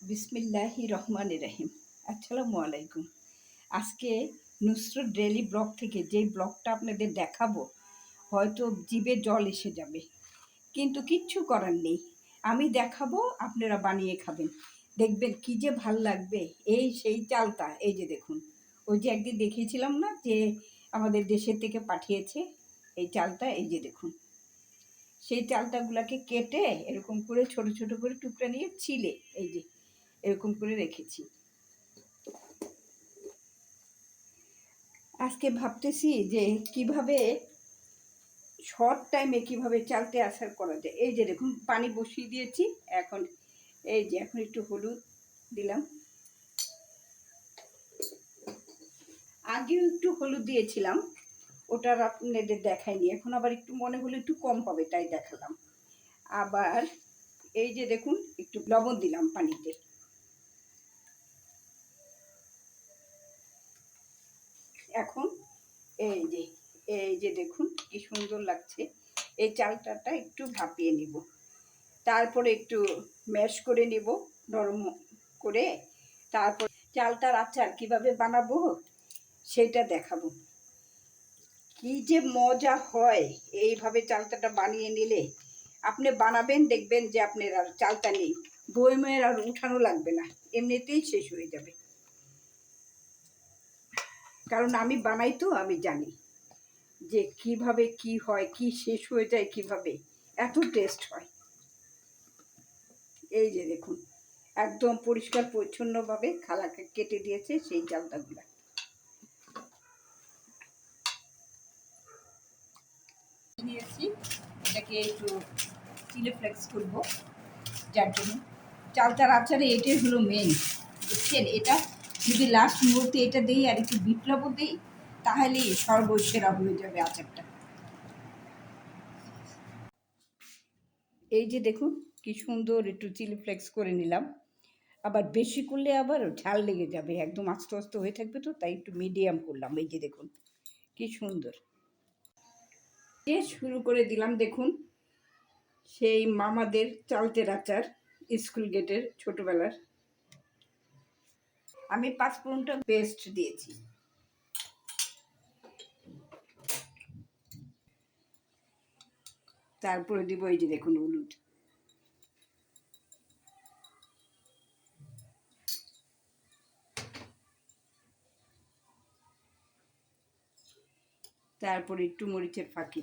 বিসমিল্লাহি রহমানির রহিম। আসসালামু আলাইকুম। আজকে নুসরত ডেইলি ব্লগ থেকে যেই ব্লগটা আপনাদের দেখাবো, হয়তো জিভে জল এসে যাবে, কিন্তু কিচ্ছু করার নেই। আমি দেখাবো, আপনারা বানিয়ে খাবেন, দেখবেন কি যে ভাল লাগবে। এই সেই চালটা, এই যে দেখুন, ওই যে একদিন দেখিয়েছিলাম না যে আমাদের দেশের থেকে পাঠিয়েছে এই চালটা, এই যে দেখুন। সেই চালটাগুলোকে কেটে এরকম করে ছোট ছোট করে টুকরা নিয়ে ছিলে এই যে এরকম করে রেখেছি। আজকে ভাবতেছি যে কিভাবে শর্ট টাইমে কিভাবে চালতে আসার করা যায়। এই যে দেখুন, পানি বসিয়ে দিয়েছি। এখন এই যে এখন একটু হলুদ দিলাম, আগেও একটু হলুদ দিয়েছিলাম, ওটা আর আপনাদের দেখাইনি। এখন আবার একটু মনে হলো একটু কম হবে, তাই দেখালাম। আবার এই যে দেখুন, একটু লবণ দিলাম পানিতে। এখন এই যে দেখুন কি সুন্দর লাগছে। এই চালটাটা একটু ভাপিয়ে নিব, তারপরে একটু ম্যাশ করে নেব নরম করে। তারপর চালটার আচার কিভাবে বানাবো সেটা দেখাবো। কি যে মজা হয় এইভাবে চালটাটা বানিয়ে নিলে। আপনি বানাবেন, দেখবেন যে আপনার আর চালটা নেই, বয়মের আর উঠানো লাগবে না, এমনিতেই শেষ হয়ে যাবে। কারণ আমি বানাই তো, আমি জানি যে কিভাবে কি হয়, কি শেষ হয়ে যায়, কিভাবে এত টেস্ট হয়। এই যে দেখুন, একদম পরিষ্কার পরিচ্ছন্নভাবে খালাকে কেটে দিয়েছে সেই চালটাগুলা। নিয়েছি, এটাকে একটু চিলি ফ্লেক্স করবো, যার জন্য চালটার আচারে এটাই হলো মেন। বুঝছেন, এটা যদি লাস্ট মুহূর্তে এটা দিই আর একটু বিট লবণ দিই, তাহলেই সর্বসেরা হয়ে যাবে আচারটা। এই যে দেখুন কি সুন্দর একটু চিলি ফ্লেক্স করে নিলাম। আবার বেশি করলে আবার ঝাল লেগে যাবে, একদম আস্তে আস্তে হয়ে থাকবে, তো তাই একটু মিডিয়াম করলাম। এই যে দেখুন কি সুন্দর শুরু করে দিলাম। দেখুন, সেই মামাদের চালতের আচার, স্কুল গেটের ছোটবেলার। আমি 5 ফোড়নটা পেস্ট দিয়েছি। তারপরে দিব এই যে দেখুন হলুদ, তারপরে একটু মরিচের ফাঁকি,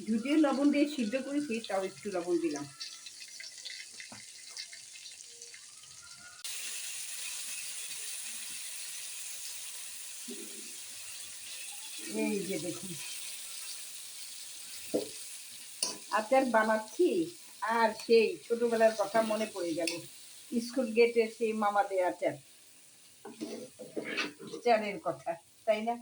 যদিও লবণ দিয়ে সিদ্ধ করেছি তাও একটু লবণ দিলাম। এই যে দেখুন আচার বানাচ্ছি, আর সেই ছোটবেলার কথা মনে পড়ে গেল। স্কুল গেটে সেই মামাদের আচার, আচারের কথা, তাই না?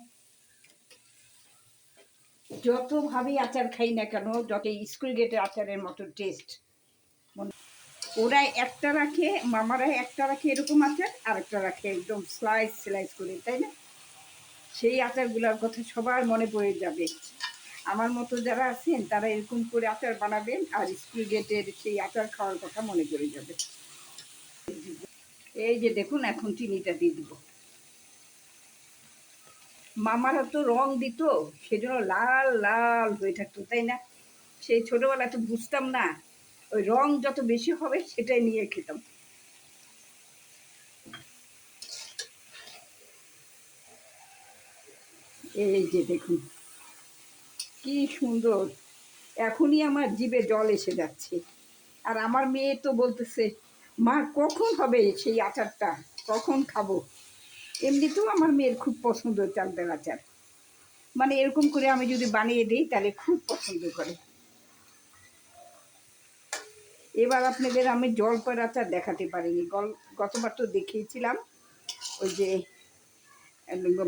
যত ভাবে আচার খাই না কেন, যত স্কুল গেটের আচারের মতো টেস্ট। ওরা একটা রাখে, মামারা একটা রাখে এরকম আচার, আর একটা রাখে একদম স্লাইস স্লাইস করে, তাই না? সেই আচারগুলোর কথা সবার মনে পড়ে যাবে। আমার মতো যারা আছেন তারা এরকম করে আচার বানাবেন, আর স্কুল গেটের সেই আচার খাওয়ার কথা মনে পড়ে যাবে। এই যে দেখুন, এখন চিনিটা দিয়ে দিব। মামারা তো রং দিত, সেজন্য লাল লাল হয়ে থাকতো, তাই না? সেই ছোটবেলা তো বুঝতাম না, ওই রং যত বেশি হবে সেটাই নিয়ে খেতাম। এই যে দেখুন কি সুন্দর, এখনই আমার জিভে জল এসে যাচ্ছে। আর আমার মেয়ে তো বলতেছে, মা কখন হবে সেই আচারটা, কখন খাবো। এমনিতেও আমার মেয়ের খুব পছন্দ চালতার আচার, মানে এরকম করে আমি যদি বানিয়ে দিই তাহলে খুব পছন্দ করে। এবার আপনাদের আমি জলপাইয়ের আচার দেখাতে পারিনি, গতবার তো দেখিয়েছিলাম ওই যে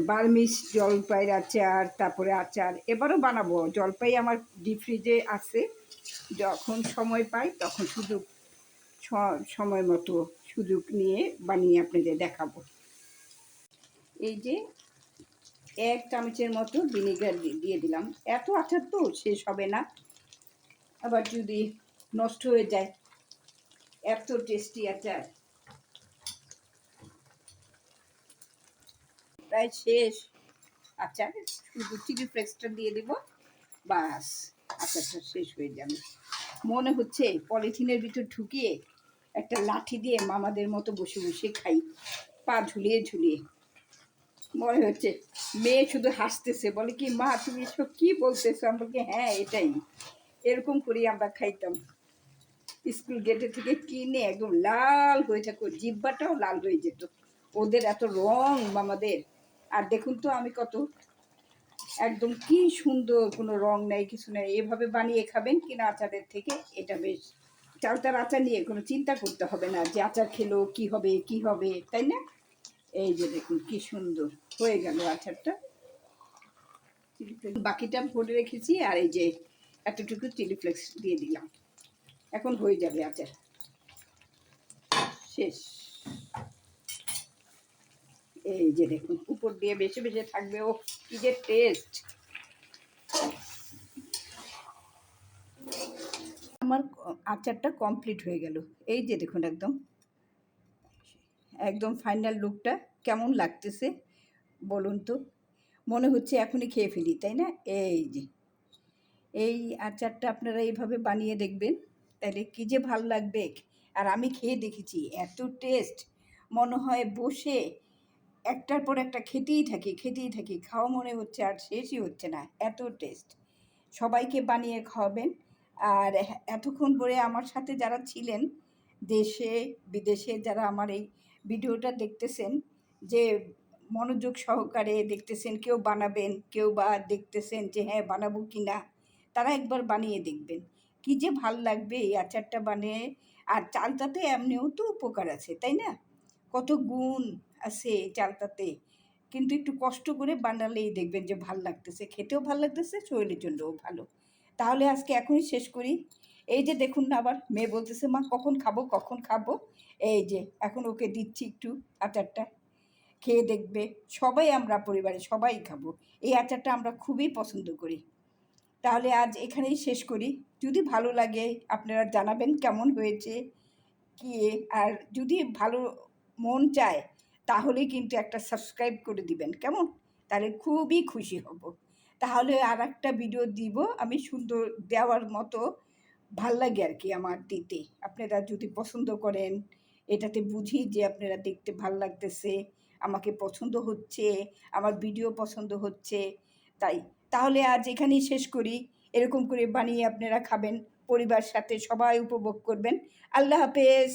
বার্মিস জলপাইয়ের আচার, তারপরে আচার এবারও বানাবো। জলপাই আমার ডিপ ফ্রিজে আছে, যখন সময় পাই তখন সুযোগ সময় মতো সুযোগ নিয়ে বানিয়ে আপনাদের দেখাবো। এই যে 1 চামচের মতো ভিনেগার দিয়ে দিলাম। এত আচার তো শেষ হবে না, আবার যদি নষ্ট হয়ে যায়। এত টেস্টি আচার। প্রায় শেষ আচার, শুধু চিলি ফ্লেক্সটা দিয়ে দেব, বাস আচারটা শেষ হয়ে যাবে। মনে হচ্ছে পলিথিনের ভিতর ঢুকিয়ে একটা লাঠি দিয়ে মামাদের মতো বসে বসে খাই, পা ঝুলিয়ে ঝুলিয়ে। মনে হচ্ছে মেয়ে শুধু হাসতেছে, বলে কি মা তুমি এসব কি বলতেছো? আমি বলি হ্যাঁ এটাই, এরকম করেই আমরা খাইতাম। স্কুল গেটে থেকে কিনে একদম লাল হয়ে থাকো, জিব্বাটাও লাল হয়ে যেত। ওদের এত রং মামাদের। আর দেখুন তো আমি কত একদম কি সুন্দর, কোনো রং নেই কিছু নেই। এভাবে বানিয়ে খাবেন কিনা আচারের থেকে, এটা বেশ। চালতার আচার নিয়ে কোনো চিন্তা করতে হবে না যে আচার খেলো কি হবে কি হবে, তাই না? এই যে দেখুন কি সুন্দর হয়ে গেল আচারটা। বাকিটা ভরে রেখেছি, আর এই যে এতটুকু চিলি ফ্লেক্স দিয়ে দিলাম। এখন হয়ে যাবে আচার শেষ। এই যে দেখুন উপর দিয়ে বেশি বেশি থাকবে, ও কি যে টেস্ট। আমার আচারটা কমপ্লিট হয়ে গেল। এই যে দেখুন একদম একদম ফাইনাল লুকটা কেমন লাগতেছে বলুন তো? মনে হচ্ছে এখনই খেয়ে ফেলি, তাই না? এই যে এই আচারটা আপনারা এইভাবে বানিয়ে দেখবেন, তাহলে কী যে ভাল লাগবে। আর আমি খেয়ে দেখেছি, এত টেস্ট, মনে হয় বসে একটার পর একটা খেতেই থাকি, খাওয়া মনে হচ্ছে আর শেষই হচ্ছে না, এত টেস্ট। সবাইকে বানিয়ে খাওয়াবেন। আর এতক্ষণ পরে আমার সাথে যারা ছিলেন, দেশে বিদেশে যারা আমার এই ভিডিওটা দেখতেছেন, যে মনোযোগ সহকারে দেখতেছেন, কেউ বানাবেন, কেউ বা দেখতেছেন যে হ্যাঁ বানাবো কি না, তারা একবার বানিয়ে দেখবেন, কী যে ভাল লাগবে এই আচারটা বানিয়ে। আর চালটাতে এমনিও তো উপকার আছে, তাই না? কত গুণ আছে এই চালটাতে। কিন্তু একটু কষ্ট করে বানালেই দেখবেন যে ভাল লাগতেছে, খেতেও ভাল লাগতেছে, শরীরের জন্যও ভালো। তাহলে আজকে এখনই শেষ করি। এই যে দেখুন না, আবার মেয়ে বলতেছে মা কখন খাবো কখন খাবো। এই যে এখন ওকে দিচ্ছি একটু আচারটা, খেয়ে দেখবে। সবাই আমরা পরিবারে সবাই খাবো। এই আচারটা আমরা খুবই পছন্দ করি। তাহলে আজ এখানেই শেষ করি। যদি ভালো লাগে আপনারা জানাবেন কেমন হয়েছে কি। আর যদি ভালো মন চায় তাহলে কিন্তু একটা সাবস্ক্রাইব করে দিবেন, কেমন? তাহলে খুবই খুশি হব। তাহলে আর একটা ভিডিও দিব আমি, সুন্দর দেওয়ার মতো ভাল লাগে আর কি আমার দিতে। আপনারা যদি পছন্দ করেন, এটাতে বুঝি যে আপনারা দেখতে ভাল লাগতেছে, আমাকে পছন্দ হচ্ছে, আমার ভিডিও পছন্দ হচ্ছে। তাই তাহলে আজ এখানেই শেষ করি। এরকম করে বানিয়ে আপনারা খাবেন, পরিবার সাথে সবাই উপভোগ করবেন। আল্লাহ হাফেজ।